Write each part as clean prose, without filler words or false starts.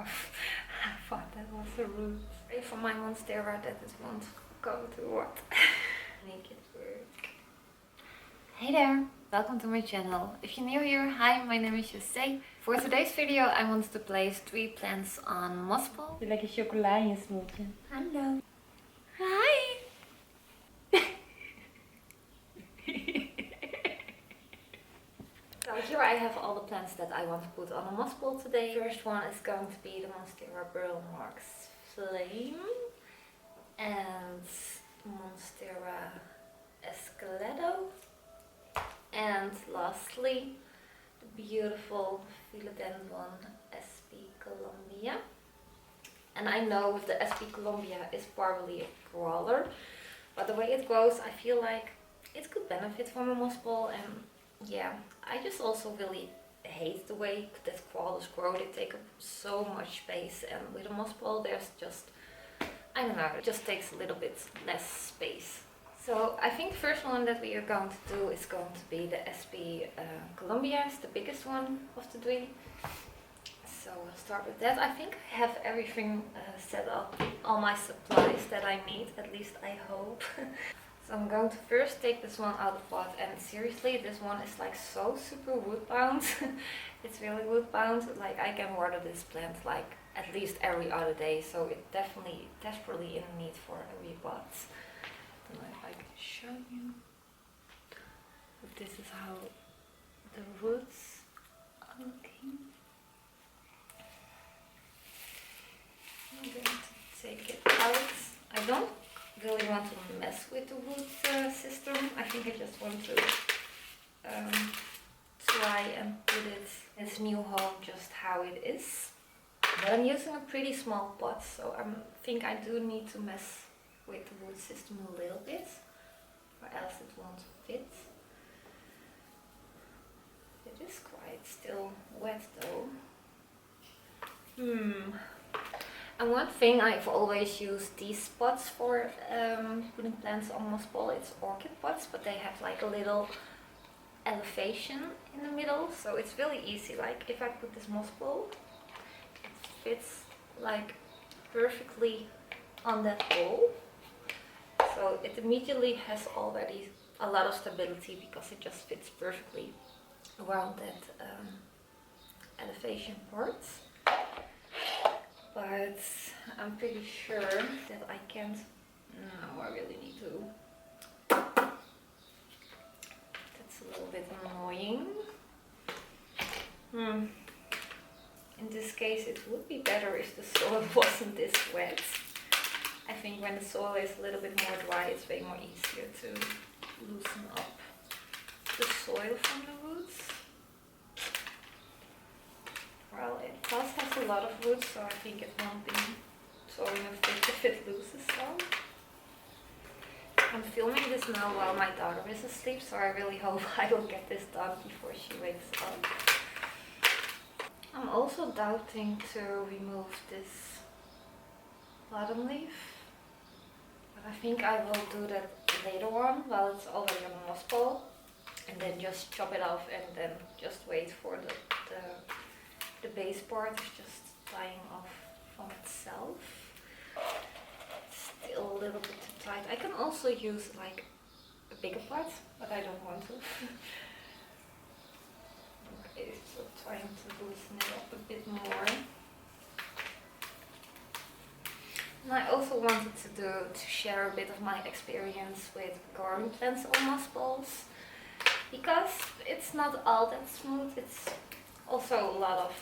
I thought that was the root. Pray for my Monstera that it won't go to what? Make it work. Hey there, welcome to my channel. If you're new here, hi, my name is Josephine. For today's video I wanted to place 3 plants on Mosspoles. Lekker chocola in je smoeltje. Hallo. Hi. So here I have all the plants that I want to put on a Mosspole today. First one is going to be the Monstera Burle Marx Flame and Monstera Esqualeto. And lastly, the beautiful Philodendron SP Columbia. And I know the SP Columbia is probably a crawler, but the way it grows, I feel like it could benefit from a Mosspole. And yeah, I just also really hate the way that crawlers grow. They take up so much space, and with a Mosspole there's just, I don't know, it just takes a little bit less space. So I think the first one that we are going to do is going to be the SP Columbia. It's the biggest one of the 3. So we'll start with that. I think I have everything set up, all my supplies that I need, at least I hope. So I'm going to first take this one out of the pot, and seriously, this one is like so super wood bound. It's really wood bound. Like I can water this plant like at least every other day, so it's definitely desperately in need for a repot. I don't know if I can show you. But this is how the roots are looking. I'm going to take it out. I don't really want to mess with the root system. I think I just want to try and put it in its new home just how it is. But I'm using a pretty small pot, so I think I do need to mess with the root system a little bit, or else it won't fit. It is quite still wet though. And one thing I've always used these pots for putting plants on Mosspole, it's orchid pots, but they have like a little elevation in the middle, so it's really easy. Like if I put this Mosspole, it fits like perfectly on that hole. So it immediately has already a lot of stability because it just fits perfectly around that elevation part. But I'm pretty sure that I can't. No, I really need to. That's a little bit annoying. In this case, it would be better if the soil wasn't this wet. I think when the soil is a little bit more dry, it's way more easier to loosen up the soil from the roots. Well, it does have a lot of roots, so I think it won't be throwing a fit if it loses some. I'm filming this now while my daughter is asleep, so I really hope I will get this done before she wakes up. I'm also doubting to remove this bottom leaf, but I think I will do that later on while it's already on the Mosspole, and then just chop it off and then just wait for the base part is just dying off from itself. It's still a little bit too tight. I can also use like a bigger part, but I don't want to. Okay, so trying to loosen it up a bit more. And I also wanted to share a bit of my experience with growing plants on Mosspoles, because it's not all that smooth. It's also a lot of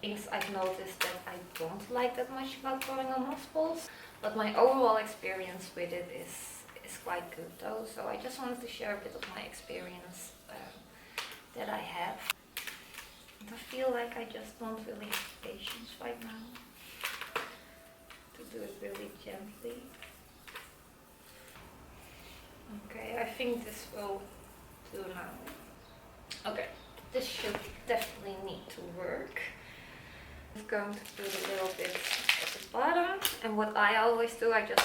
things I've noticed that I don't like that much about growing on Mosspoles, but my overall experience with it is quite good though. So I just wanted to share a bit of my experience that I have. And I feel like I just don't really have patience right now to do it really gently. Okay, I think this will do now. Okay. This should definitely need to work. I'm going to put a little bit at the bottom, and what I always do, I just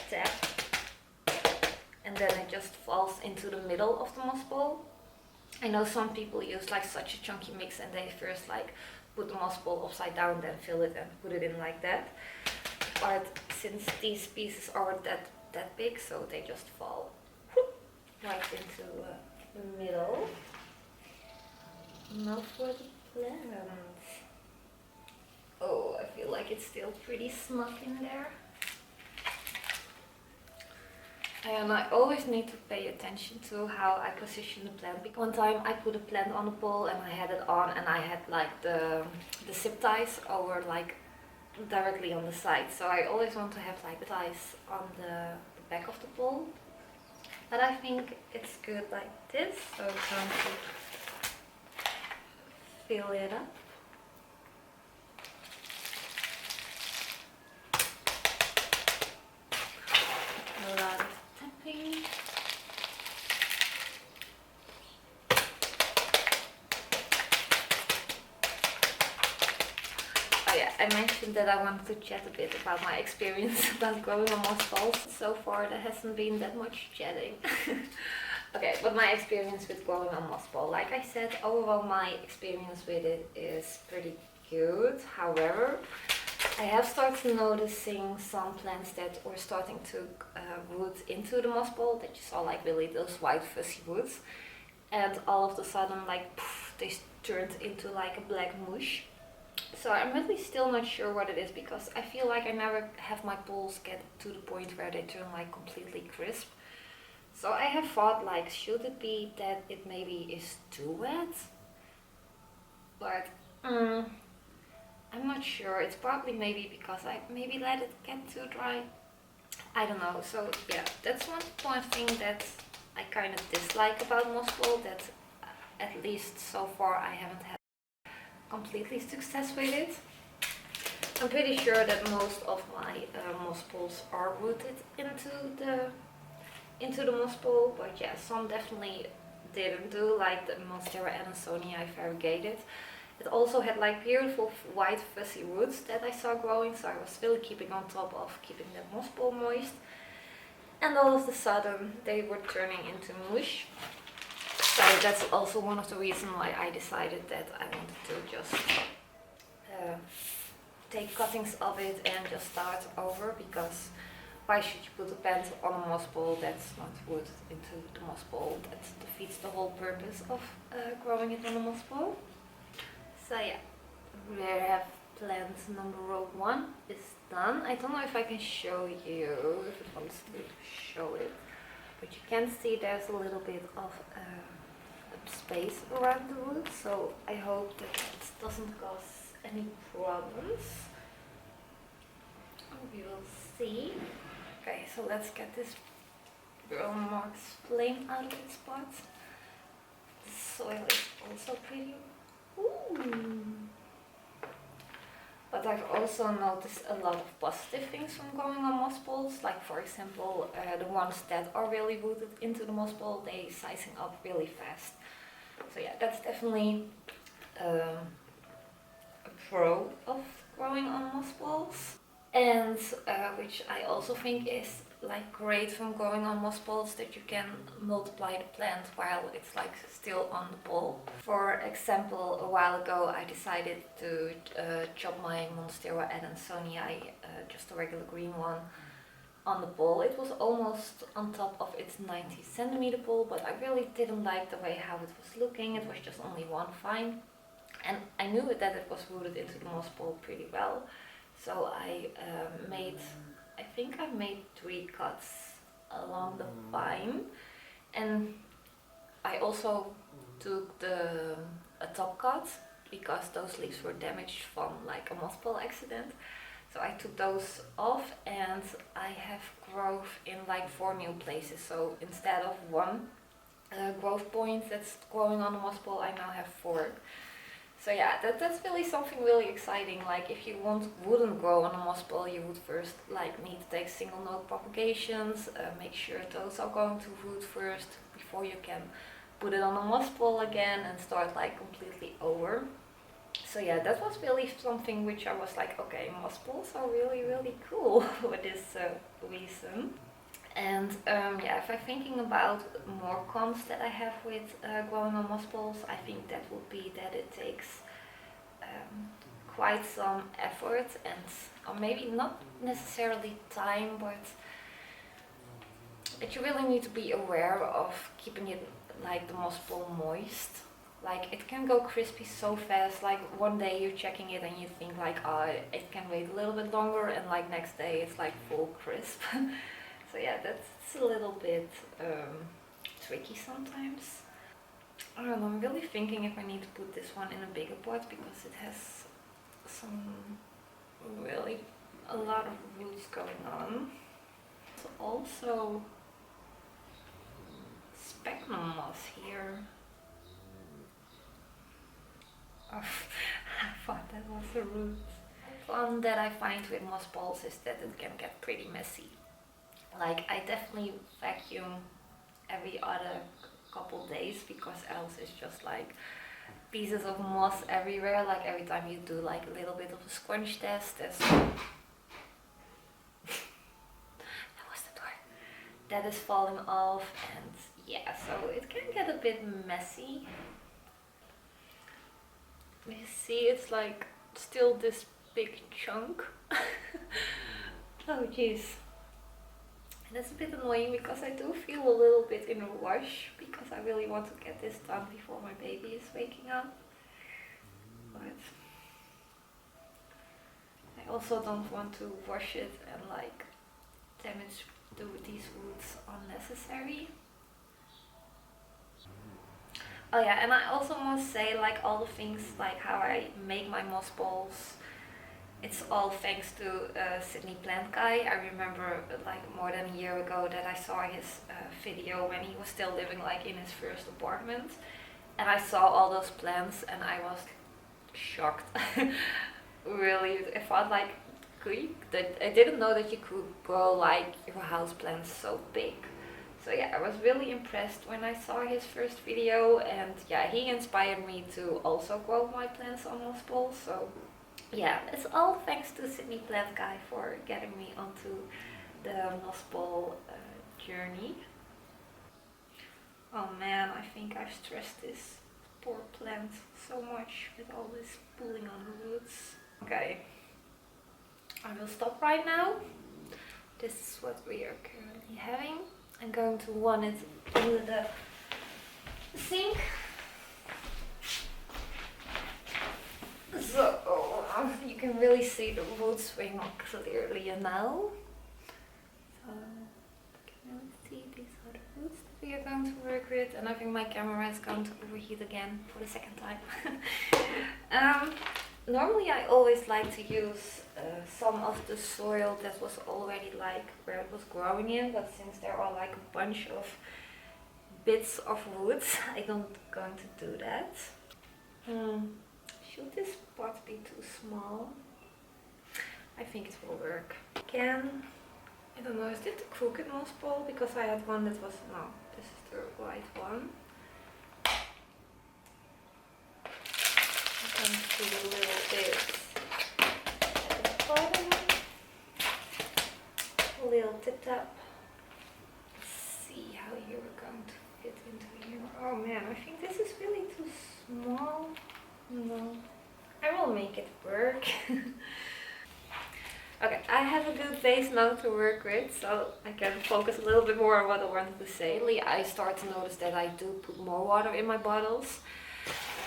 tap, and then it just falls into the middle of the Mosspole. I know some people use like such a chunky mix and they first like put the moss pole upside down, then fill it and put it in like that. But since these pieces aren't that big, so they just fall right into the middle. Now for the plant. Oh, I feel like it's still pretty snug in there. And I always need to pay attention to how I position the plant. Because one time I put a plant on the pole and I had it on, and I had like the zip ties over like directly on the side. So I always want to have like the ties on the back of the pole. But I think it's good like this. So I'm going to fill it up. A lot of tapping. Oh yeah, I mentioned that I wanted to chat a bit about my experience about growing on mosspoles. So far there hasn't been that much chatting. Okay, but my experience with growing on mosspole. Like I said, overall my experience with it is pretty good. However, I have started noticing some plants that were starting to root into the mosspole, that you saw like really those white fuzzy roots, and all of a sudden like poof, they turned into like a black mush. So I'm really still not sure what it is, because I feel like I never have my poles get to the point where they turn like completely crisp. So I have thought like, should it be that it maybe is too wet? But I'm not sure. It's probably maybe because I maybe let it get too dry. I don't know. So yeah, that's one thing that I kind of dislike about mosspoles, that at least so far I haven't had completely success with it. I'm pretty sure that most of my mosspoles are rooted into the mosspole, but yeah, some definitely didn't do, like the Monstera Esqualeto I variegated. It also had like beautiful white fuzzy roots that I saw growing, so I was still keeping on top of keeping that mosspole moist. And all of a sudden they were turning into mush. So that's also one of the reasons why I decided that I wanted to just take cuttings of it and just start over, because why should you put a plant on a mosspole that's not rooted into the mosspole? That defeats the whole purpose of growing it on a mosspole. So yeah, we have plant number 1 is done. I don't know if I can show you, if it wants to show it, but you can see there's a little bit of space around the root, so I hope that it doesn't cause any problems. We will see. Okay, so let's get this Burle Marx Flame out of its pot. The soil is also pretty. Ooh. But I've also noticed a lot of positive things from growing on mosspoles. Like for example, the ones that are really rooted into the mosspole, they sizing up really fast. So yeah, that's definitely a pro of growing on mosspoles. And which I also think is like great from growing on mosspoles, that you can multiply the plant while it's like still on the pole. For example, a while ago I decided to chop my Monstera Esqualeto, just a regular green one, on the pole. It was almost on top of its 90 centimeter pole, but I really didn't like the way how it was looking. It was just only one vine, and I knew that it was rooted into the moss pole pretty well. So I think I made 3 cuts along the vine, and I also took a top cut, because those leaves were damaged from like a moss pole accident. So I took those off, and I have growth in like 4 new places. So instead of 1 growth point that's growing on a moss pole, I now have 4. So yeah, that's really something really exciting. Like if you wouldn't grow on a moss pole, you would first like need to take single node propagations, make sure those are going to root first before you can put it on a moss pole again and start like completely over. So yeah, that was really something which I was like, okay, moss poles are really, really cool for this reason. And yeah, if I'm thinking about more cons that I have with growing on moss poles, I think that would be that it takes quite some effort and, or maybe not necessarily time, but you really need to be aware of keeping it like the moss pole moist. Like it can go crispy so fast, like one day you're checking it and you think like, oh, it can wait a little bit longer, and like next day it's like full crisp. So yeah, that's a little bit tricky sometimes. I don't know, I'm really thinking if I need to put this one in a bigger pot because it has some really a lot of roots going on. So also sphagnum moss here. Oh, I thought that was the root. One that I find with Mosspoles is that it can get pretty messy. Like I definitely vacuum every other couple days because else it's just like pieces of moss everywhere. Like every time you do like a little bit of a squunch test, that was the door. That is falling off, and yeah, so it can get a bit messy. You see, it's like still this big chunk. Oh jeez. And that's a bit annoying because I do feel a little bit in a rush because I really want to get this done before my baby is waking up. But I also don't want to wash it and like damage these roots unnecessary. Oh yeah, and I also must say, like all the things like how I make my moss balls, it's all thanks to Sydney Plant Guy. I remember like more than a year ago that I saw his video when he was still living like in his first apartment, and I saw all those plants and I was shocked. Really, I thought like, I didn't know that you could grow like your house plants so big. So yeah, I was really impressed when I saw his first video, and yeah, he inspired me to also grow my plants on Mosspoles. So yeah, it's all thanks to Sydney Plant Guy for getting me onto the Mosspole journey. Oh man, I think I've stressed this poor plant so much with all this pulling on the roots. Okay, I will stop right now. This is what we are currently having. I'm going to run it into the sink. So you can really see the roots way more clearly now. So you can really see these are the roots that we are going to work with, and I think my camera is going to overheat again for the second time. Normally I always like to use some of the soil that was already like where it was growing in, but since there are like a bunch of bits of roots, I don't going to do that. Should this pot be too small? I think it will work. Again, I don't know, is it the crooked moss pole? Because I had one that was, no, this is the right one. I'm going to do a little bit at the bottom, a little tip tap. Let's see how you're going to fit into here. Oh man, I think this is really too small. No, I will make it work. Okay, I have a good base now to work with, so I can focus a little bit more on what I wanted to say. Lately, I start to notice that I do put more water in my bottles,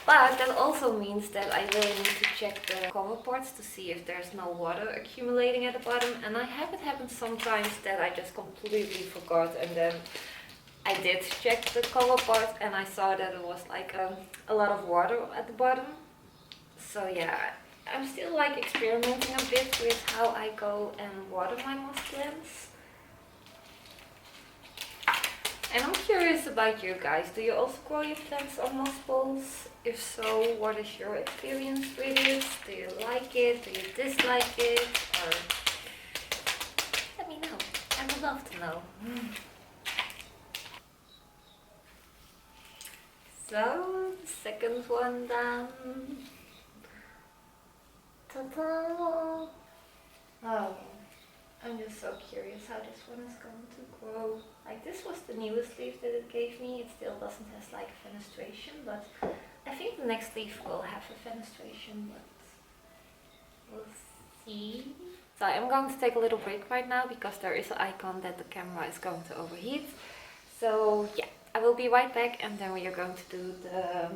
but that also means that I really need to check the cover parts to see if there's no water accumulating at the bottom. And I have it happen sometimes that I just completely forgot, and then I did check the cover part and I saw that it was like a lot of water at the bottom. So yeah, I'm still like experimenting a bit with how I go and water my moss plants. And I'm curious about you guys. Do you also grow your plants on moss poles? If so, what is your experience with it? Do you like it? Do you dislike it? Or let me know. I would love to know. So, the second one done. Ta-da! Oh, I'm just so curious how this one is going to grow. Like, this was the newest leaf that it gave me. It still doesn't have like fenestration, but I think the next leaf will have a fenestration, but we'll see. So I'm going to take a little break right now because there is an icon that the camera is going to overheat. So yeah, I will be right back and then we are going to do the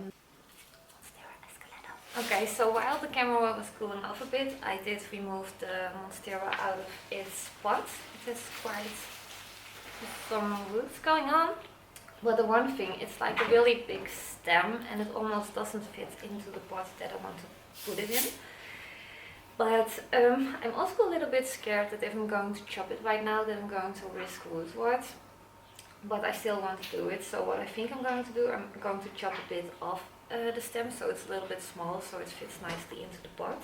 Monstera Esqualeto. Okay, so while the camera was cooling off a bit, I did remove the Monstera out of its pot. It has quite some roots going on. But the one thing, it's like a really big stem and it almost doesn't fit into the pot that I want to put it in. But I'm also a little bit scared that if I'm going to chop it right now, that I'm going to risk root rot. But I still want to do it, so what I think I'm going to do, I'm going to chop a bit off the stem so it's a little bit small, so it fits nicely into the pot.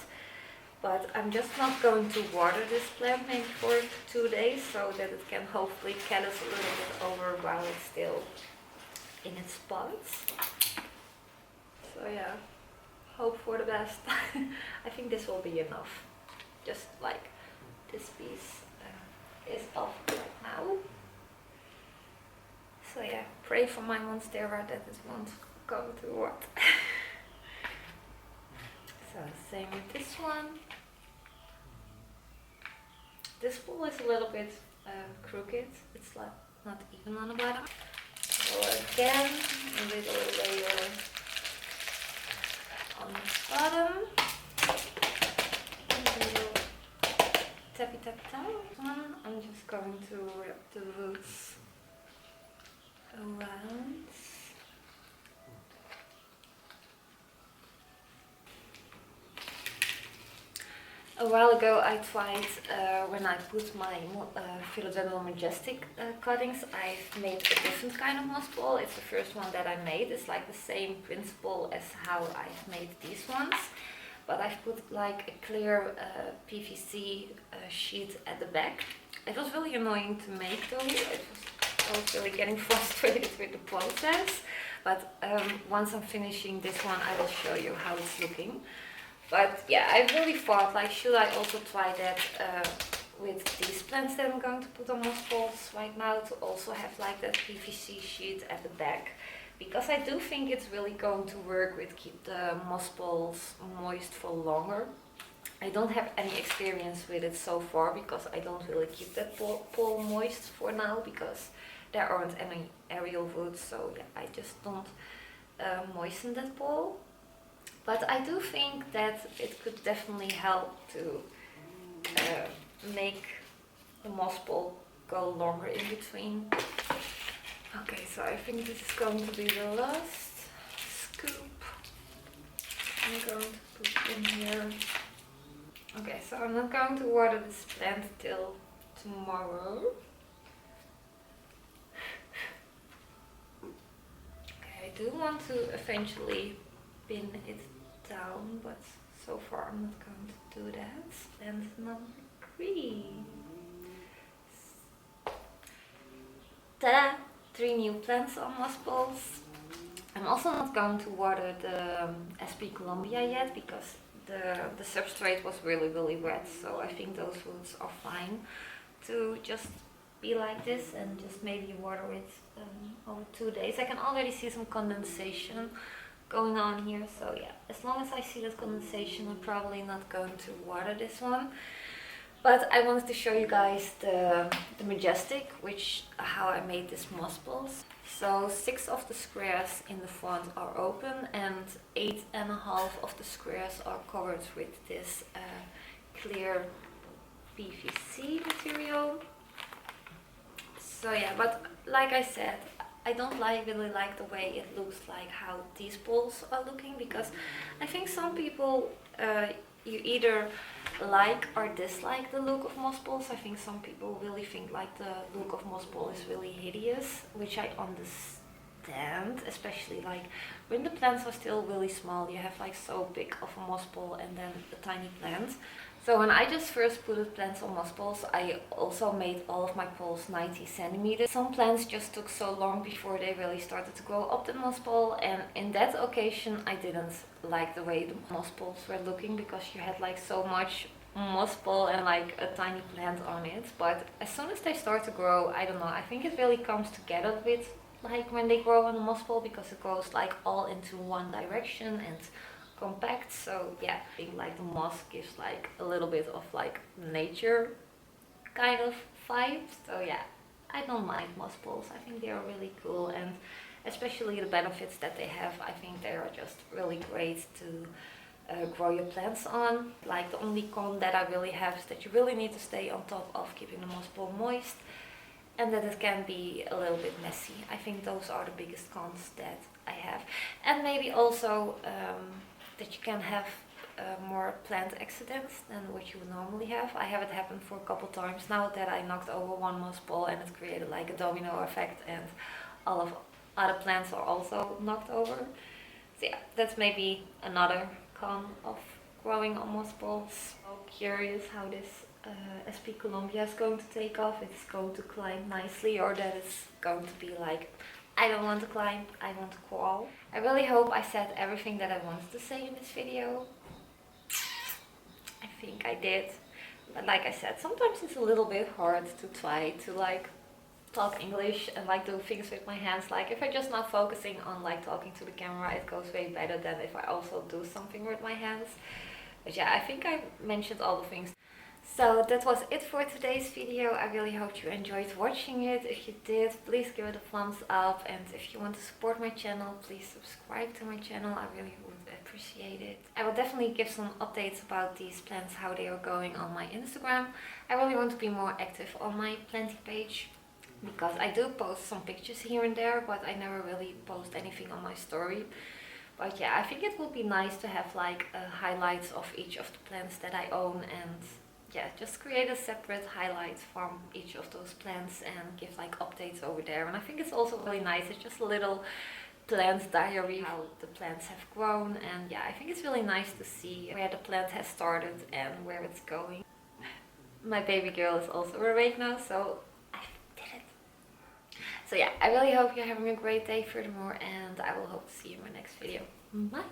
But I'm just not going to water this plant maybe for 2 days, so that it can hopefully callus a little bit over while it's still in its pot. So yeah, hope for the best. I think this will be enough. Just like this piece is off right now. So yeah, pray for my Monstera that it won't go to rot. So same with this one. This pole is a little bit crooked. It's like not even on the bottom. So again, a little layer on the bottom. A little tappy tap tap one. I'm just going to wrap the roots around. A while ago I tried, when I put my Philodendron Majestic cuttings, I've made a different kind of moss ball. It's the first one that I made. It's like the same principle as how I've made these ones. But I've put like a clear PVC sheet at the back. It was really annoying to make though. I was really getting frustrated with the process. But once I'm finishing this one, I will show you how it's looking. But yeah, I really thought, like, should I also try that with these plants that I'm going to put on Mosspoles right now, to also have like that PVC sheet at the back. Because I do think it's really going to work with keep the Mosspoles moist for longer. I don't have any experience with it so far because I don't really keep that pole moist for now because there aren't any aerial roots, so yeah, I just don't moisten that pole. But I do think that it could definitely help to make the moss pole go longer in between. Okay, so I think this is going to be the last scoop I'm going to put in here. Okay, so I'm not going to water this plant till tomorrow. Okay, I do want to eventually pin it down, but so far I'm not going to do that. Plant number 3. Ta-da! 3 new plants on Mosspoles. I'm also not going to water the SP Columbia yet because the substrate was really wet, so I think those roots are fine to just be like this and just maybe water it over 2 days. I can already see some condensation going on here, so yeah, as long as I see that condensation, I'm probably not going to water this one. But I wanted to show you guys the Majestic, how I made this Mosspoles. So 6 of the squares in the front are open and 8.5 of the squares are covered with this clear PVC material. So yeah, but like I said, I don't really like the way it looks, like how these poles are looking, because I think some people you either like or dislike the look of Mosspoles. I think some people really think like the look of Mosspoles is really hideous, which I understand, especially like when the plants are still really small, you have like so big of a Mosspole and then a tiny plant. So when I just first put plants on Mosspoles, I also made all of my poles 90 centimeters. Some plants just took so long before they really started to grow up the Mosspole, and in that occasion I didn't like the way the Mosspoles were looking, because you had like so much Mosspole and like a tiny plant on it. But as soon as they start to grow, I don't know, I think it really comes together with like when they grow on a moss pole, because it goes like all into one direction and compact. So yeah, I think like the moss gives like a little bit of like nature kind of vibe. So yeah, I don't mind moss poles. I think they are really cool, and especially the benefits that they have, I think they are just really great to grow your plants on. Like the only con that I really have is that you really need to stay on top of keeping the moss pole moist, and that it can be a little bit messy. I think those are the biggest cons that I have. And maybe also that you can have more plant accidents than what you would normally have. I have it happen for a couple times now that I knocked over one moss pole and it created like a domino effect, and all of other plants are also knocked over. So yeah, that's maybe another con of growing on moss poles. So curious how this SP Columbia is going to take off. It's going to climb nicely, or that it's going to be like, I don't want to climb, I want to crawl. I really hope I said everything that I wanted to say in this video. I think I did. But like I said, sometimes it's a little bit hard to try to like talk English and like do things with my hands. Like if I'm just not focusing on like talking to the camera, it goes way better than if I also do something with my hands. But yeah, I think I mentioned all the things. So that was it for today's video. I really hope you enjoyed watching it. If you did, please give it a thumbs up, and if you want to support my channel, please subscribe to my channel. I really would appreciate it. I will definitely give some updates about these plants, how they are going, on my Instagram. I really want to be more active on my planting page, because I do post some pictures here and there, but I never really post anything on my story. But yeah, I think it would be nice to have like highlights of each of the plants that I own, and yeah, just create a separate highlight from each of those plants and give like updates over there. And I think it's also really nice. It's just a little plant diary, how the plants have grown. And yeah, I think it's really nice to see where the plant has started and where it's going. My baby girl is also awake now, so I did it. So yeah, I really hope you're having a great day furthermore, and I will hope to see you in my next video. Bye!